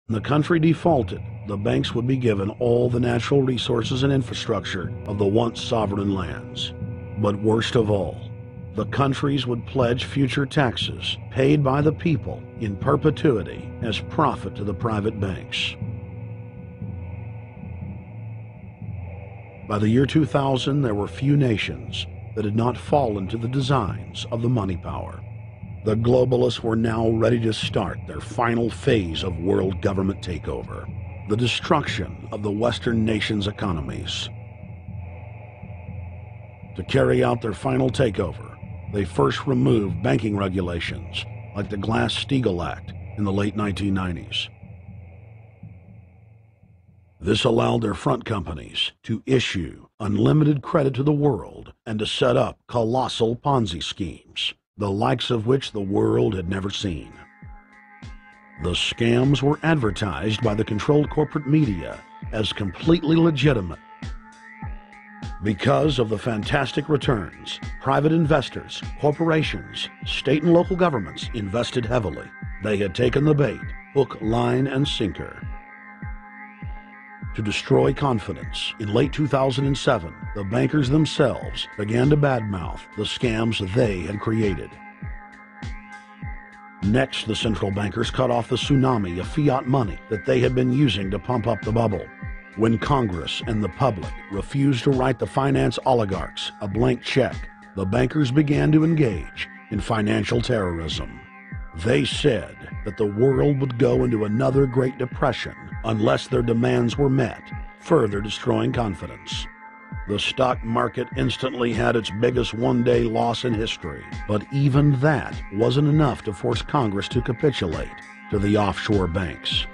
The country defaulted, the banks would be given all the natural resources and infrastructure of the once sovereign lands. But worst of all, the countries would pledge future taxes paid by the people in perpetuity as profit to the private banks. By the year 2000, there were few nations that had not fallen to the designs of the money power. The globalists were now ready to start their final phase of world government takeover, the destruction of the Western nations' economies. To carry out their final takeover, they first removed banking regulations like the Glass-Steagall Act in the late 1990s. This allowed their front companies to issue unlimited credit to the world and to set up colossal Ponzi schemes, the likes of which the world had never seen. The scams were advertised by the controlled corporate media as completely legitimate. Because of the fantastic returns, private investors, corporations, state and local governments invested heavily. They had taken the bait, hook, line, and sinker. To destroy confidence, in late 2007, the bankers themselves began to badmouth the scams they had created. Next, the central bankers cut off the tsunami of fiat money that they had been using to pump up the bubble. When Congress and the public refused to write the finance oligarchs a blank check, the bankers began to engage in financial terrorism. They said that the world would go into another Great Depression unless their demands were met, further destroying confidence. The stock market instantly had its biggest one-day loss in history, but even that wasn't enough to force Congress to capitulate to the offshore banks.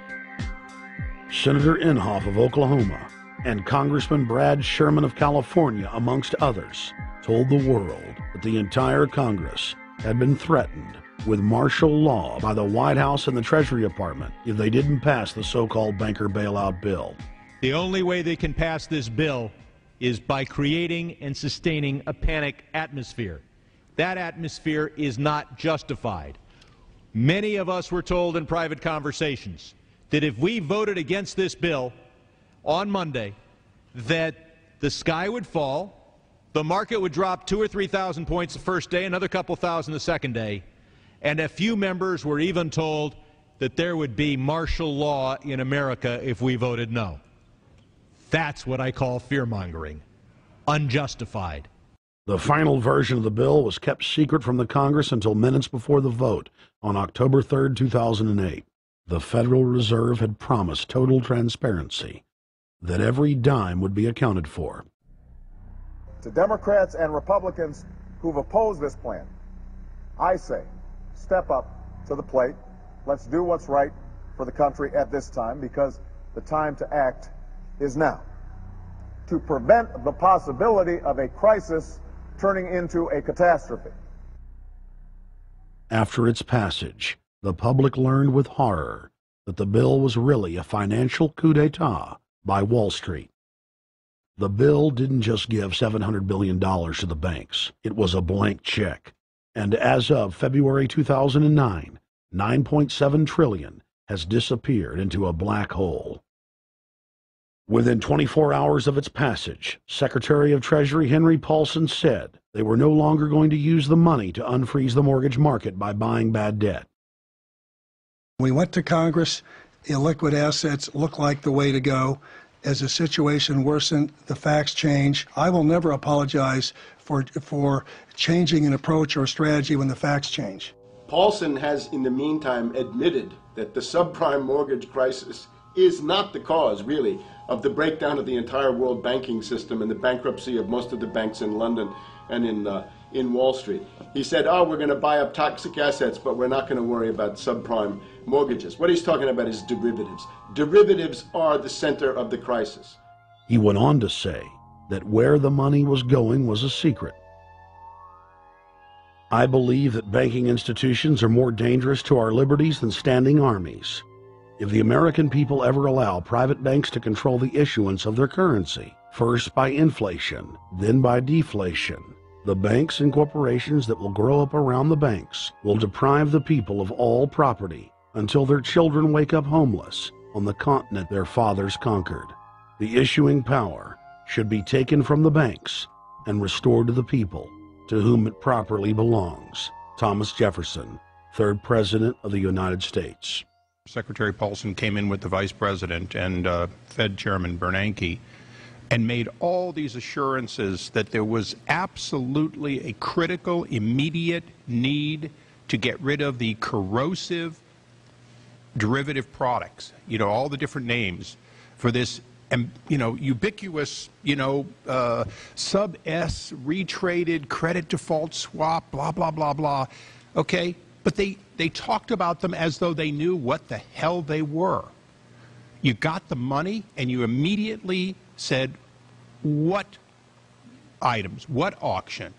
Senator Inhofe of Oklahoma and Congressman Brad Sherman of California, amongst others, told the world that the entire Congress had been threatened with martial law by the White House and the Treasury Department if they didn't pass the so-called banker bailout bill. The only way they can pass this bill is by creating and sustaining a panic atmosphere. That atmosphere is not justified. Many of us were told in private conversations that if we voted against this bill on Monday, that the sky would fall, the market would drop 2,000 or 3,000 points the first day, another couple thousand the second day, and a few members were even told that there would be martial law in America if we voted no. That's what I call fear-mongering. Unjustified. The final version of the bill was kept secret from the Congress until minutes before the vote on October 3, 2008. The Federal Reserve had promised total transparency, that every dime would be accounted for. To Democrats and Republicans who've opposed this plan, I say, step up to the plate. Let's do what's right for the country at this time, because the time to act is now. To prevent the possibility of a crisis turning into a catastrophe. After its passage, the public learned with horror that the bill was really a financial coup d'etat by Wall Street. The bill didn't just give $700 billion to the banks. It was a blank check. And as of February 2009, $9.7 trillion has disappeared into a black hole. Within 24 hours of its passage, Secretary of Treasury Henry Paulson said they were no longer going to use the money to unfreeze the mortgage market by buying bad debt. We went to Congress. Illiquid assets look like the way to go. As the situation worsened, the facts change. I will never apologize for changing an approach or strategy when the facts change. Paulson has, in the meantime, admitted that the subprime mortgage crisis is not the cause, really, of the breakdown of the entire world banking system and the bankruptcy of most of the banks in London and in Wall Street. He said, oh, we're going to buy up toxic assets, but we're not going to worry about subprime mortgages. What he's talking about is derivatives. Derivatives are the center of the crisis. He went on to say that where the money was going was a secret. I believe that banking institutions are more dangerous to our liberties than standing armies. If the American people ever allow private banks to control the issuance of their currency, first by inflation, then by deflation, the banks and corporations that will grow up around the banks will deprive the people of all property until their children wake up homeless on the continent their fathers conquered. The issuing power should be taken from the banks and restored to the people, to whom it properly belongs. Thomas Jefferson, 3rd President of the United States. Secretary Paulson came in with the Vice President and Fed Chairman Bernanke and made all these assurances that there was absolutely a critical, immediate need to get rid of the corrosive derivative products, all the different names for this, ubiquitous, sub-S retraded credit default swap, blah, blah, blah, blah. Okay? But they talked about them as though they knew what the hell they were. You got the money and you immediately said, what items, what auction?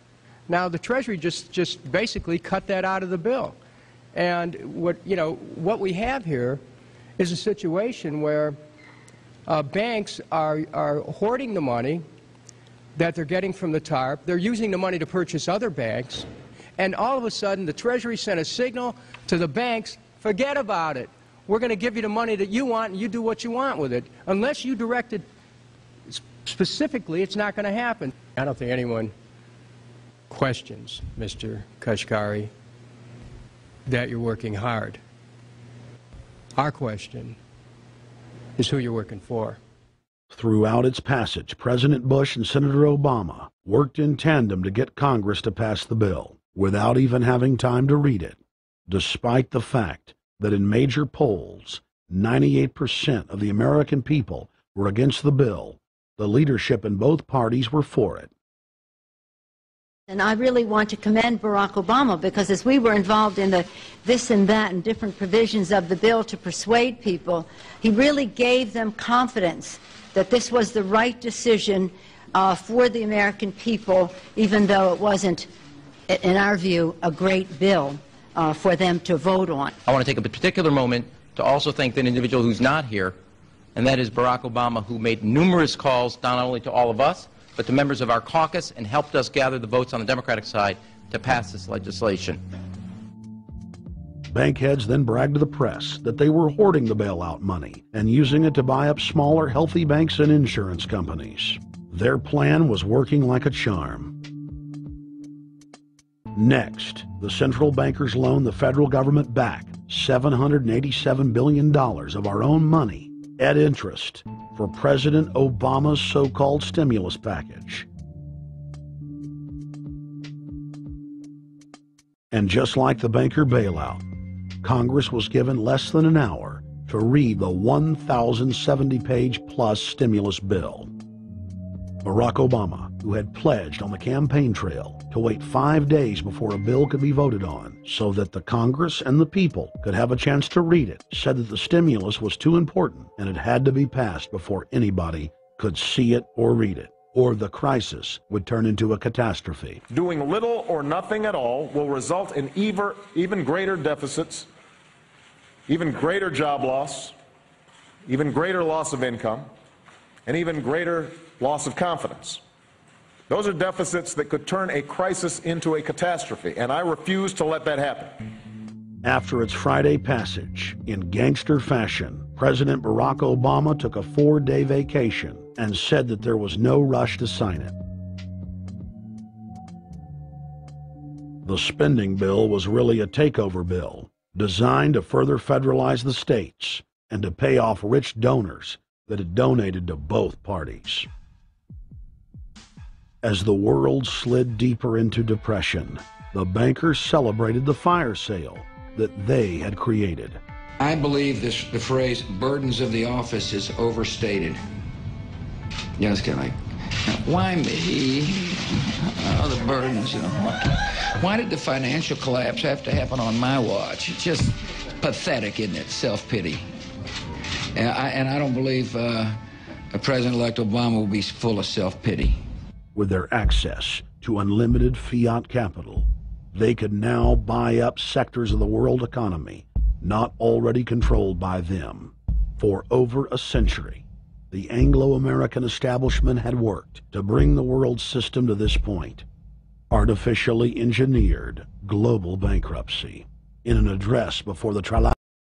Now the Treasury just basically cut that out of the bill. And what we have here is a situation where banks are hoarding the money that they're getting from the TARP. They're using the money to purchase other banks. And all of a sudden, the Treasury sent a signal to the banks, forget about it. We're going to give you the money that you want, and you do what you want with it. Unless you direct it specifically, it's not going to happen. I don't think anyone questions, Mr. Kashkari, that you're working hard. Our question is who you're working for. Throughout its passage, President Bush and Senator Obama worked in tandem to get Congress to pass the bill, without even having time to read it, despite the fact that in major polls, 98% of the American people were against the bill. The leadership in both parties were for it. And I really want to commend Barack Obama, because as we were involved in the this and that and different provisions of the bill to persuade people, he really gave them confidence that this was the right decision for the American people, even though it wasn't, in our view, a great bill for them to vote on. I want to take a particular moment to also thank an individual who's not here, and that is Barack Obama, who made numerous calls not only to all of us, but to members of our caucus, and helped us gather the votes on the Democratic side to pass this legislation. Bankheads then bragged to the press that they were hoarding the bailout money and using it to buy up smaller, healthy banks and insurance companies. Their plan was working like a charm. Next, the central bankers loaned the federal government back $787 billion of our own money at interest for President Obama's so-called stimulus package. And just like the banker bailout, Congress was given less than an hour to read the 1,070-page-plus stimulus bill. Barack Obama, who had pledged on the campaign trail to wait 5 days before a bill could be voted on so that the Congress and the people could have a chance to read it, said that the stimulus was too important and it had to be passed before anybody could see it or read it, or the crisis would turn into a catastrophe. Doing little or nothing at all will result in even greater deficits, even greater job loss, even greater loss of income, and even greater loss of confidence. Those are deficits that could turn a crisis into a catastrophe, and I refuse to let that happen. After its Friday passage, in gangster fashion, President Barack Obama took a 4-day vacation and said that there was no rush to sign it. The spending bill was really a takeover bill, designed to further federalize the states and to pay off rich donors that had donated to both parties. As the world slid deeper into depression, the bankers celebrated the fire sale that they had created. I believe the phrase burdens of the office is overstated. You know, it's kind of like, why me? Oh, the burdens, you know. Why did the financial collapse have to happen on my watch? It's just pathetic, isn't it? Self-pity. And I don't believe President-elect Obama will be full of self-pity. With their access to unlimited fiat capital, they could now buy up sectors of the world economy not already controlled by them. For over a century, the Anglo-American establishment had worked to bring the world system to this point: artificially engineered global bankruptcy. In an address before the